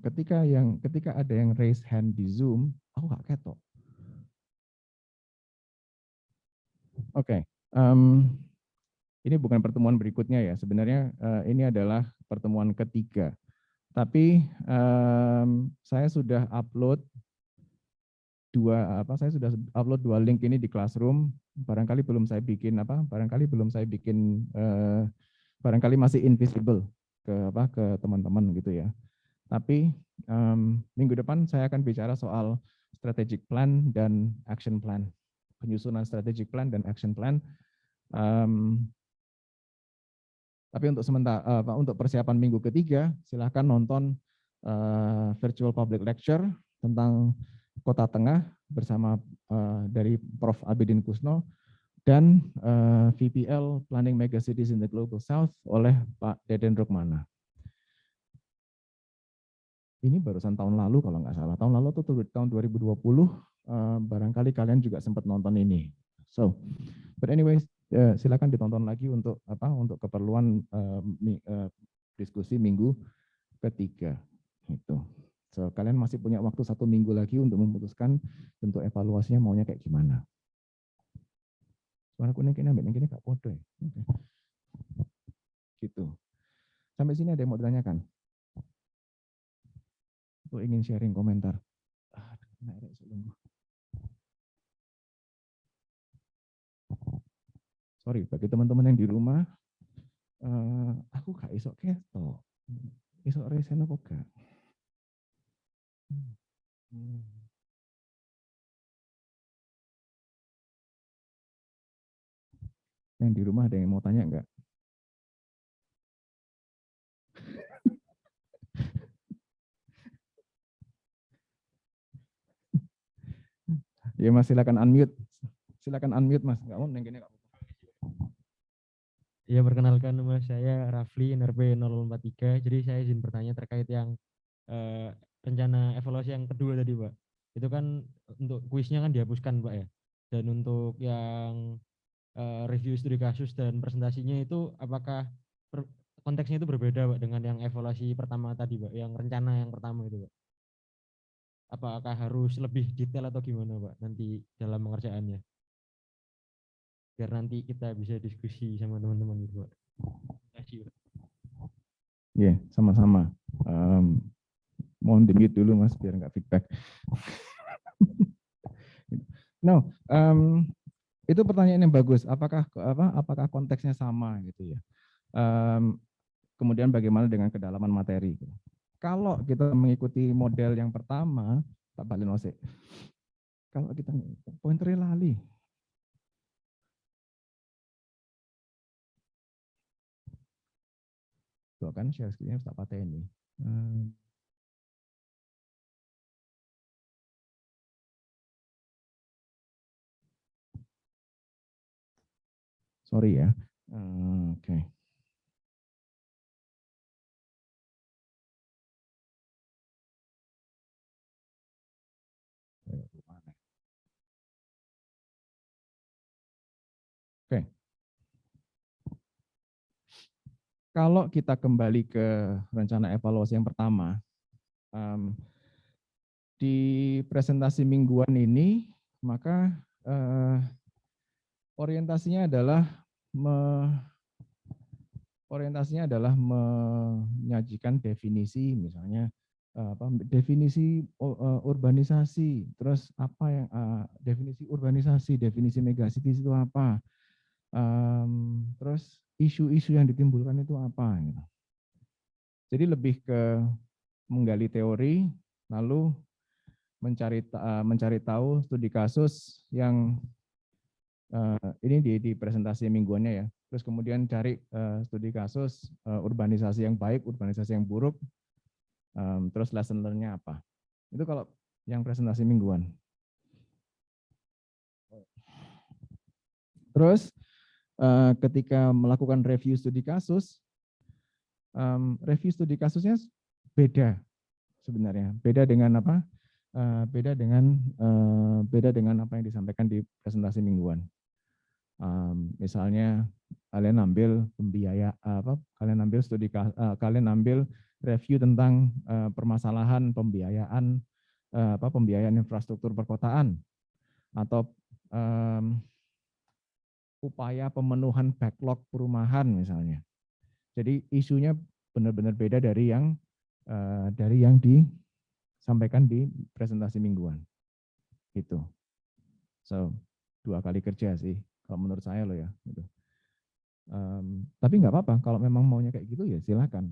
ketika ada yang raise hand di Zoom, aku nggak ketok. Oke, ini bukan pertemuan berikutnya ya. Sebenarnya ini adalah pertemuan ketiga. Tapi saya sudah upload dua link ini di Classroom. Barangkali barangkali masih invisible ke teman-teman gitu ya. Tapi minggu depan saya akan bicara soal strategic plan dan action plan, penyusunan strategic plan dan action plan. Tapi untuk persiapan minggu ketiga, silahkan nonton virtual public lecture tentang Kota Tengah bersama dari Prof. Abidin Kusno dan VPL Planning Megacities in the Global South oleh Pak Deden Rukmana. Ini barusan tahun lalu kalau nggak salah. Tahun lalu itu tahun 2020, barangkali kalian juga sempat nonton ini. So, but anyways, silakan ditonton lagi untuk keperluan diskusi minggu ketiga. Itu. So, kalian masih punya waktu 1 minggu lagi untuk memutuskan bentuk evaluasinya maunya kayak gimana. Suara kuning kini ambil yang kini gak podo ya. Okay. Gitu. Sampai sini ada yang mau ditanyakan? Atau ingin sharing komentar? Sorry, bagi teman-teman yang di rumah, aku gak isok ketok. Isok resen apa gak? Yang di rumah ada yang mau tanya enggak? Ya Mas, silakan unmute. Silakan unmute Mas. Enggak mau yang gini enggak apa-apa.
Ya, perkenalkan nama saya Rafli, NRP 043. Jadi saya izin bertanya terkait yang rencana evaluasi yang kedua tadi, Pak. Itu kan untuk kuisnya kan dihapuskan, Pak ya. Dan untuk yang review studi kasus dan presentasinya itu apakah konteksnya itu berbeda, Pak, dengan yang evaluasi pertama tadi, Pak, yang rencana yang pertama itu, Pak? Apakah harus lebih detail atau gimana, Pak, nanti dalam pengerjaannya? Biar nanti kita bisa diskusi sama teman-teman gitu, Pak. Terima kasih, Pak.
Iya, sama-sama. Mohon di-mute dulu Mas biar nggak feedback. No, itu pertanyaan yang bagus. Apakah konteksnya sama gitu ya? Kemudian bagaimana dengan kedalaman materi? Kalau kita mengikuti model yang pertama, Pak Balinose, kalau kita pointernya lali. Tuh kan share screen-nya harus tak pateni. Sorry ya. Oke. Oke. Kalau kita kembali ke rencana evaluasi yang pertama, di presentasi mingguan ini, maka orientasinya adalah menyajikan definisi, misalnya definisi urbanisasi, terus apa yang definisi urbanisasi, definisi megacities itu apa, terus isu-isu yang ditimbulkan itu apa, gitu. Jadi lebih ke menggali teori, lalu mencari tahu studi kasus yang ini di presentasi mingguannya ya. Terus kemudian cari studi kasus urbanisasi yang baik, urbanisasi yang buruk, terus lesson learn-nya apa. Itu kalau yang presentasi mingguan. Terus ketika melakukan review studi kasus, review studi kasusnya beda sebenarnya. Beda dengan apa? Beda dengan apa yang disampaikan di presentasi mingguan. Misalnya kalian ambil kalian ambil review tentang permasalahan pembiayaan pembiayaan infrastruktur perkotaan atau upaya pemenuhan backlog perumahan misalnya. Jadi isunya benar-benar beda dari yang disampaikan di presentasi mingguan. Gitu. So 2 kali kerja sih kalau menurut saya loh ya. Gitu. Tapi nggak apa-apa kalau memang maunya kayak gitu ya silakan.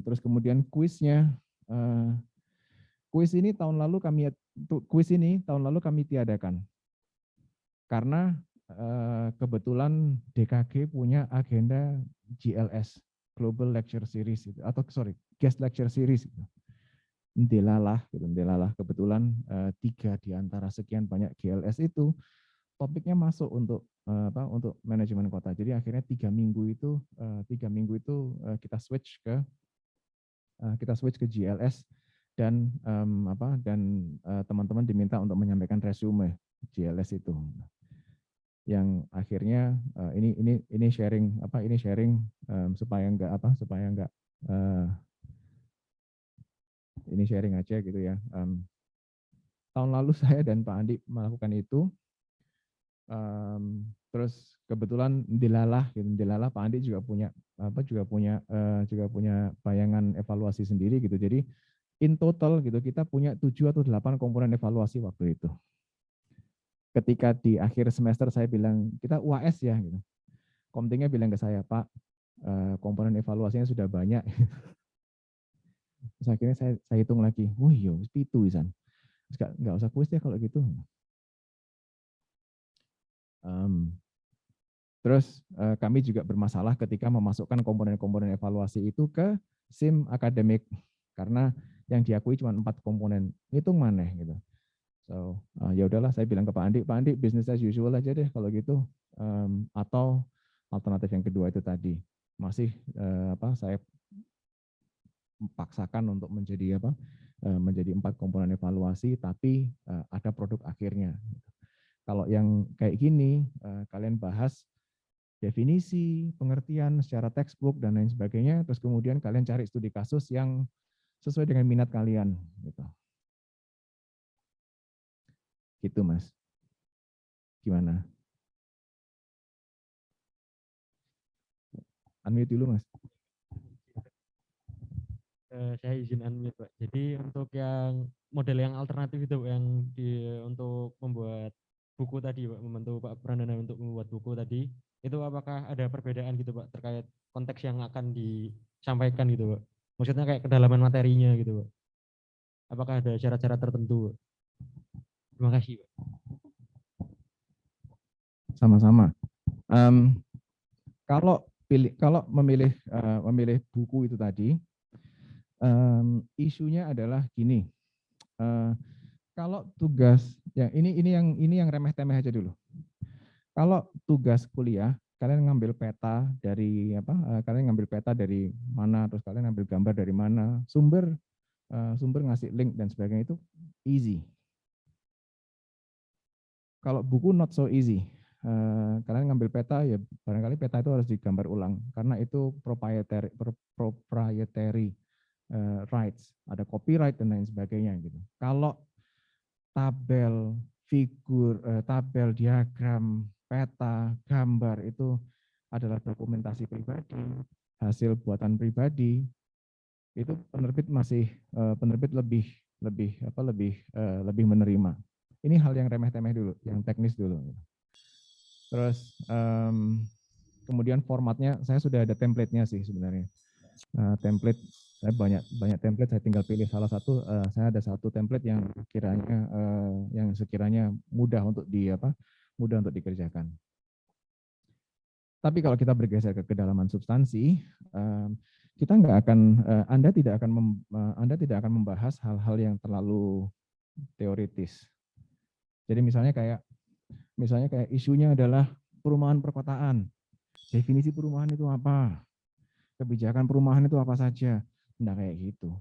Terus kemudian kuisnya, kuis ini tahun lalu kami tiadakan karena kebetulan DKG punya agenda GLS Global Lecture Series atau Guest Lecture Series. Ndelalah kebetulan 3 di antara sekian banyak GLS itu topiknya masuk untuk manajemen kota. Jadi akhirnya 3 minggu itu kita switch ke GLS dan teman-teman diminta untuk menyampaikan resume GLS itu. Yang akhirnya ini sharing supaya enggak ini sharing aja gitu ya. Tahun lalu saya dan Pak Andi melakukan itu. Terus kebetulan Dilalah Pak Andi juga punya bayangan evaluasi sendiri gitu. Jadi in total gitu kita punya 7 atau 8 komponen evaluasi waktu itu. Ketika di akhir semester saya bilang kita UAS ya gitu. Komtingnya bilang ke saya, Pak, komponen evaluasinya sudah banyak. Terus akhirnya saya hitung lagi, iya, itu Isan. Nggak usah kuis ya kalau gitu. Terus kami juga bermasalah ketika memasukkan komponen-komponen evaluasi itu ke SIM akademik karena yang diakui cuma 4 komponen. Hitung mana gitu. So ya udahlah saya bilang ke Pak Andi business as usual aja deh kalau gitu. Atau alternatif yang kedua itu tadi masih saya paksakan untuk menjadi 4 komponen evaluasi tapi ada produk akhirnya. Kalau yang kayak gini kalian bahas definisi, pengertian secara textbook dan lain sebagainya, terus kemudian kalian cari studi kasus yang sesuai dengan minat kalian gitu. Gitu Mas. Gimana? Unmute dulu Mas.
Saya izin unmute Pak. Jadi untuk yang model yang alternatif itu yang untuk membuat buku tadi Pak, membantu Pak Prananda untuk membuat buku tadi, itu apakah ada perbedaan gitu Pak terkait konteks yang akan disampaikan gitu Pak? Maksudnya kayak kedalaman materinya gitu Pak. Apakah ada syarat-syarat tertentu Pak? Terima kasih Pak.
Sama-sama. Kalau memilih buku itu tadi, isunya adalah gini. Kalau tugas ini yang remeh-temeh aja dulu. Kalau tugas kuliah kalian ngambil peta dari kalian ngambil peta dari mana, terus kalian ngambil gambar dari mana, sumber ngasih link dan sebagainya itu easy. Kalau buku not so easy. Kalian ngambil peta ya barangkali peta itu harus digambar ulang karena itu proprietary rights, ada copyright dan lain sebagainya gitu. Kalau tabel figur, tabel, diagram, peta, gambar itu adalah dokumentasi pribadi, hasil buatan pribadi, itu penerbit masih penerbit lebih menerima. Ini hal yang remeh-temeh dulu, yang teknis dulu. Terus kemudian formatnya saya sudah ada template-nya sih sebenarnya. Template saya banyak template, saya tinggal pilih salah satu. Saya ada satu template yang sekiranya mudah untuk dikerjakan. Tapi kalau kita bergeser ke kedalaman substansi, kita nggak akan Anda tidak akan membahas hal-hal yang terlalu teoritis. Jadi misalnya kayak isunya adalah perumahan perkotaan. Definisi perumahan itu apa? Kebijakan perumahan itu apa saja? Nah kayak gitu.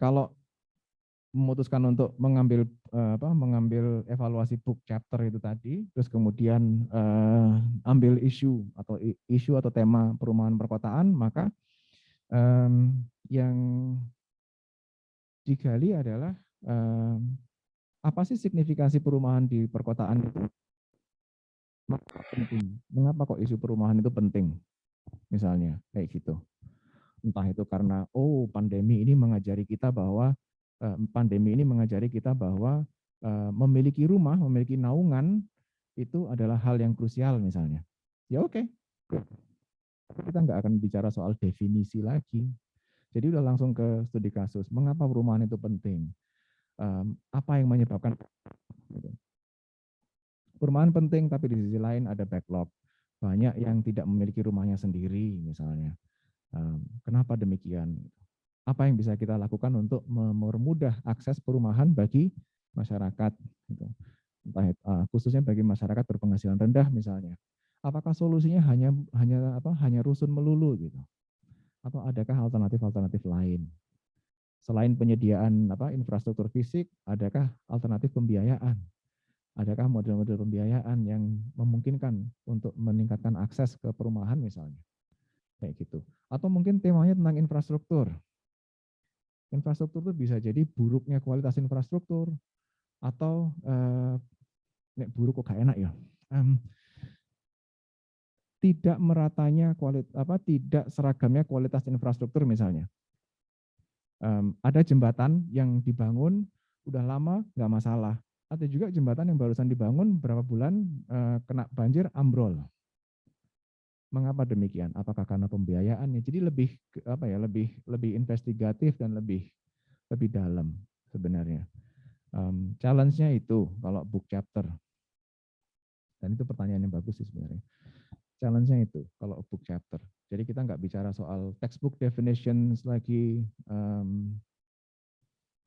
Kalau memutuskan untuk mengambil evaluasi book chapter itu tadi, terus kemudian ambil isu atau tema perumahan perkotaan, maka yang digali adalah apa sih signifikansi perumahan di perkotaan itu? Maka penting. Mengapa kok isu perumahan itu penting? Misalnya kayak gitu. Entah itu karena pandemi ini mengajari kita bahwa memiliki rumah, memiliki naungan itu adalah hal yang krusial misalnya. Ya oke. Kita nggak akan bicara soal definisi lagi. Jadi udah langsung ke studi kasus. Mengapa perumahan itu penting? Apa yang menyebabkan gitu. Perumahan penting, tapi di sisi lain ada backlog. Banyak yang tidak memiliki rumahnya sendiri misalnya. Kenapa demikian? Apa yang bisa kita lakukan untuk mempermudah akses perumahan bagi masyarakat, gitu. Khususnya bagi masyarakat berpenghasilan rendah misalnya. Apakah solusinya hanya rusun melulu gitu? Atau adakah alternatif-alternatif lain? Selain penyediaan infrastruktur fisik, adakah alternatif pembiayaan? Adakah model-model pembiayaan yang memungkinkan untuk meningkatkan akses ke perumahan misalnya? Kayak gitu. Atau mungkin temanya tentang infrastruktur. Infrastruktur itu bisa jadi buruknya kualitas infrastruktur atau buruk kok gak enak ya. Tidak meratanya tidak seragamnya kualitas infrastruktur misalnya. Ada jembatan yang dibangun udah lama nggak masalah. Ada juga jembatan yang barusan dibangun berapa bulan kena banjir ambrol. Mengapa demikian? Apakah karena pembiayaannya? Jadi lebih investigatif dan lebih dalam sebenarnya. Challenge-nya itu kalau book chapter. Dan itu pertanyaan yang bagus sih sebenarnya. Challenge-nya itu kalau book chapter. Jadi kita nggak bicara soal textbook definitions lagi.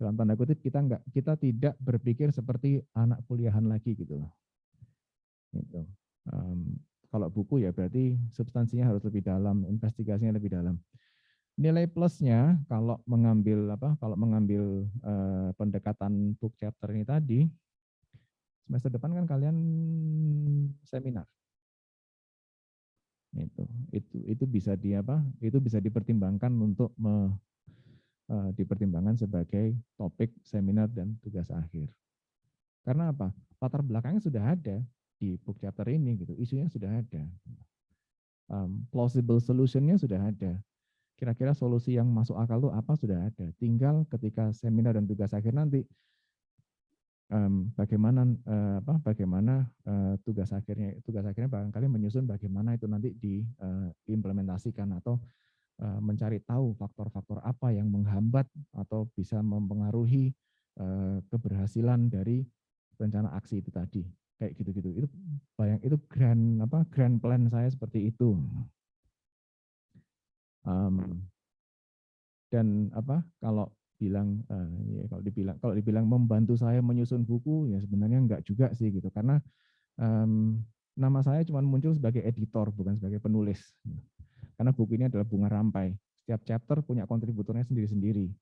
Dalam tanda kutip kita tidak berpikir seperti anak kuliahan lagi gitu loh. Gitu. Kalau buku ya berarti substansinya harus lebih dalam, investigasinya lebih dalam. Nilai plusnya kalau mengambil pendekatan book chapter ini tadi, semester depan kan kalian seminar. Itu bisa dipertimbangkan untuk dipertimbangkan sebagai topik seminar dan tugas akhir. Karena apa? Latar belakangnya sudah ada di book chapter ini gitu, isunya sudah ada. Plausible solution-nya sudah ada. Kira-kira solusi yang masuk akal itu apa sudah ada. Tinggal ketika seminar dan tugas akhir nanti bagaimana tugas akhirnya barangkali menyusun bagaimana itu nanti diimplementasikan atau mencari tahu faktor-faktor apa yang menghambat atau bisa mempengaruhi keberhasilan dari rencana aksi itu tadi. Kayak gitu-gitu. Itu grand plan saya seperti itu. Dan kalau dibilang membantu saya menyusun buku ya sebenarnya enggak juga sih gitu, karena nama saya cuma muncul sebagai editor bukan sebagai penulis, karena buku ini adalah bunga rampai, setiap chapter punya kontributornya sendiri-sendiri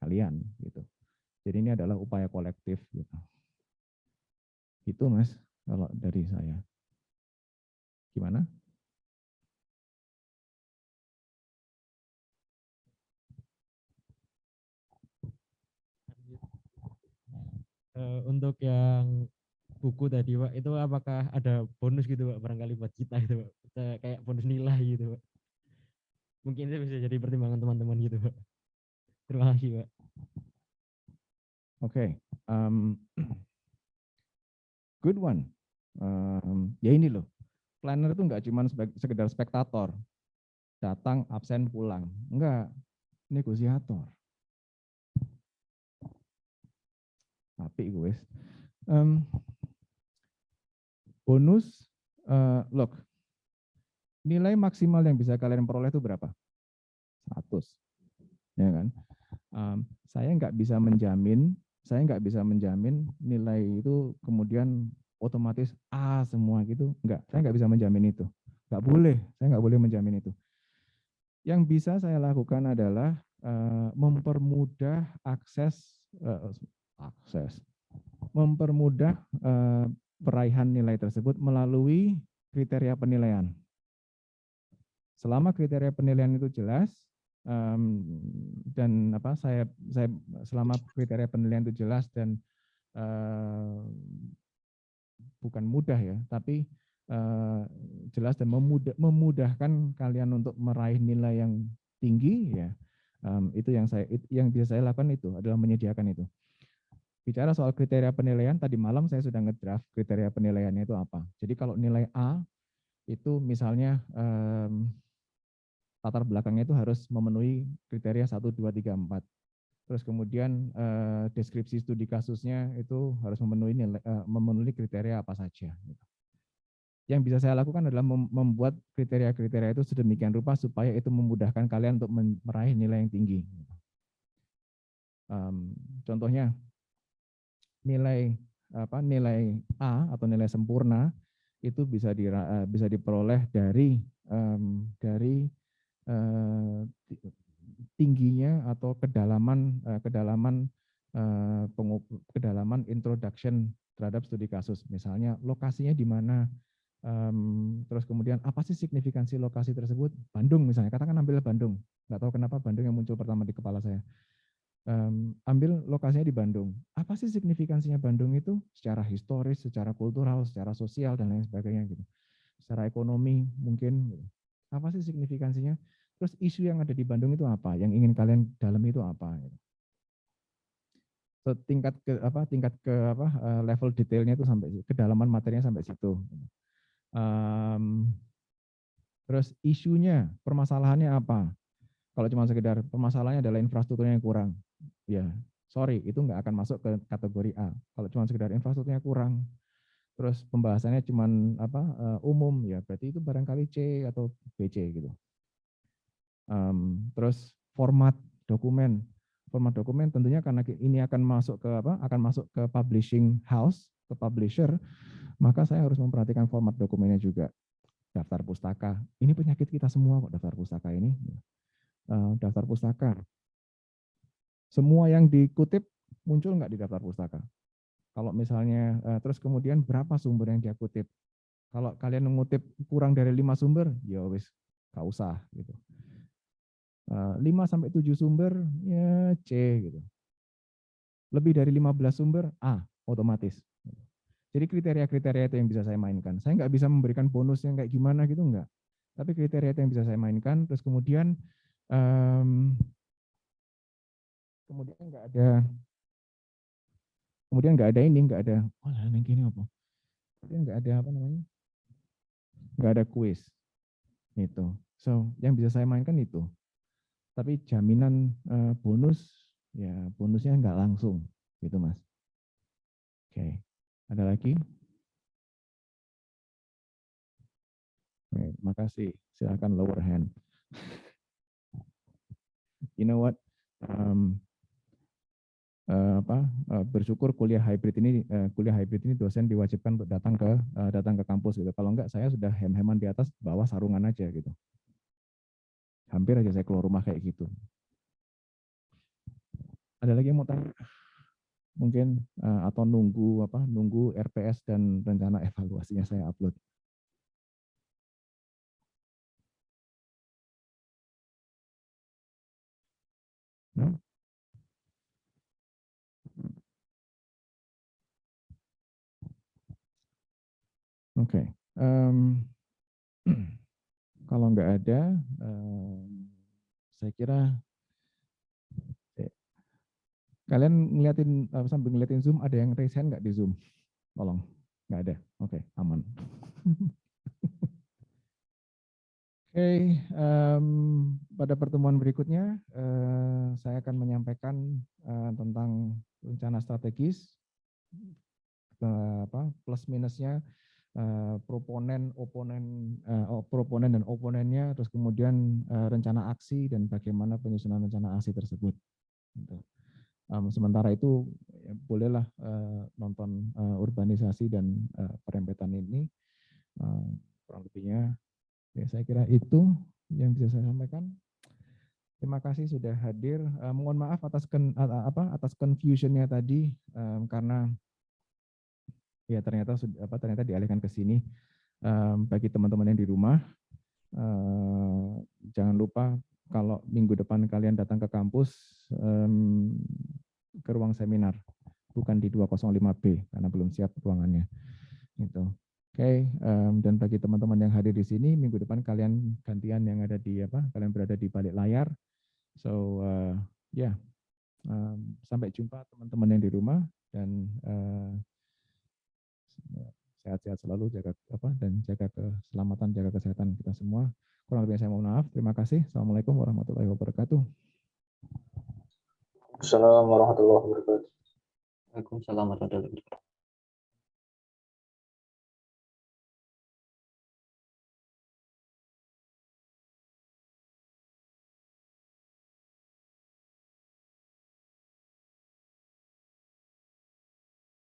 kalian gitu. Jadi ini adalah upaya kolektif gitu. Itu Mas kalau dari saya. Gimana?
untuk yang buku tadi Pak, itu apakah ada bonus gitu Pak, barangkali buat kita gitu Pak, kayak bonus nilai gitu Pak. Mungkin itu bisa jadi pertimbangan teman-teman gitu Pak. Terima kasih Pak.
Oke, good one. Ya ini loh, planner itu nggak cuma sekedar spektator, datang, absen, pulang. Enggak, negosiator. Tapi gue, bonus, look, nilai maksimal yang bisa kalian peroleh itu berapa? 100, ya kan? Saya nggak bisa menjamin nilai itu kemudian otomatis A semua gitu, enggak, saya nggak bisa menjamin itu, nggak boleh, saya nggak boleh menjamin itu. Yang bisa saya lakukan adalah mempermudah mempermudah peraihan nilai tersebut melalui kriteria penilaian. Selama kriteria penilaian itu jelas, dan selama kriteria penilaian itu jelas dan bukan mudah ya, tapi jelas dan memudahkan kalian untuk meraih nilai yang tinggi ya, itu yang bisa saya lakukan itu adalah menyediakan itu. Bicara soal kriteria penilaian, tadi malam saya sudah ngedraft kriteria penilaiannya itu apa. Jadi kalau nilai A itu misalnya latar belakangnya itu harus memenuhi kriteria 1, 2, 3, 4. Terus kemudian deskripsi studi kasusnya itu harus memenuhi kriteria apa saja. Yang bisa saya lakukan adalah membuat kriteria-kriteria itu sedemikian rupa supaya itu memudahkan kalian untuk meraih nilai yang tinggi. Contohnya nilai A atau nilai sempurna itu bisa diperoleh dari tingginya atau kedalaman introduction terhadap studi kasus. Misalnya lokasinya di mana, terus kemudian apa sih signifikansi lokasi tersebut? Bandung misalnya, katakan ambil Bandung. Nggak tahu kenapa Bandung yang muncul pertama di kepala saya. Ambil lokasinya di Bandung. Apa sih signifikansinya Bandung itu secara historis, secara kultural, secara sosial, dan lain sebagainya gitu. Secara ekonomi mungkin. Gitu. Apa sih signifikansinya? Terus isu yang ada di Bandung itu apa? Yang ingin kalian dalami itu apa? Gitu. So, level detailnya itu sampai kedalaman materinya sampai situ. Terus isunya, permasalahannya apa? Kalau cuma sekedar permasalahannya adalah infrastrukturnya yang kurang, ya sorry, itu nggak akan masuk ke kategori A. Kalau cuma sekedar infrastrukturnya kurang, terus pembahasannya cuma umum, ya berarti itu barangkali C atau BC gitu. Terus format dokumen tentunya karena ini akan masuk ke publishing house, ke publisher, maka saya harus memperhatikan format dokumennya juga. Daftar pustaka, ini penyakit kita semua kok, daftar pustaka ini. Daftar pustaka, semua yang dikutip muncul nggak di daftar pustaka? Kalau misalnya, terus kemudian berapa sumber yang dia kutip? Kalau kalian mengutip kurang dari 5 sumber, ya wis, nggak usah gitu. 5-7 sumber, ya C gitu. Lebih dari 15 sumber, A, otomatis. Jadi kriteria-kriteria itu yang bisa saya mainkan. Saya nggak bisa memberikan bonus yang kayak gimana gitu, enggak. Tapi kriteria itu yang bisa saya mainkan, terus kemudian nggak ada ini, nggak ada, oh yang gini apa? Kemudian nggak ada nggak ada kuis. Itu. So, yang bisa saya mainkan itu. Tapi jaminan bonus, ya bonusnya nggak langsung, gitu Mas. Oke, ada lagi? Oke, makasih. Silakan lower hand. You know what? Bersyukur kuliah hybrid ini dosen diwajibkan untuk datang ke kampus gitu. Kalau enggak saya sudah hem-heman di atas, bawah sarungan aja gitu. Hampir aja saya keluar rumah kayak gitu. Ada lagi yang mau tanya? Mungkin atau nunggu RPS dan rencana evaluasinya saya upload. No? Oke. Kalau nggak ada, saya kira kalian ngeliatin sambil ngeliatin Zoom, ada yang raise hand nggak di Zoom? Tolong. Nggak ada. Oke, aman. Oke, pada pertemuan berikutnya saya akan menyampaikan tentang rencana strategis, plus minusnya, proponen dan oponennya, terus kemudian rencana aksi dan bagaimana penyusunan rencana aksi tersebut. Gitu. Sementara itu ya, bolehlah nonton urbanisasi dan perempetan ini, kurang lebihnya. Ya, saya kira itu yang bisa saya sampaikan. Terima kasih sudah hadir. Mohon maaf atas confusion-nya tadi, karena ya ternyata dialihkan ke sini. Bagi teman-teman yang di rumah, jangan lupa kalau minggu depan kalian datang ke kampus, ke ruang seminar, bukan di 205B karena belum siap ruangannya. Gitu. Oke, dan bagi teman-teman yang hadir di sini, minggu depan kalian gantian yang ada di kalian berada di balik layar. So sampai jumpa teman-teman yang di rumah, dan sehat-sehat selalu, jaga keselamatan, jaga kesehatan kita semua. Kurang lebih saya mohon maaf. Terima kasih. Assalamualaikum warahmatullahi wabarakatuh.
Assalamualaikum warahmatullahi wabarakatuh.
Waalaikumsalam warahmatullahi wabarakatuh.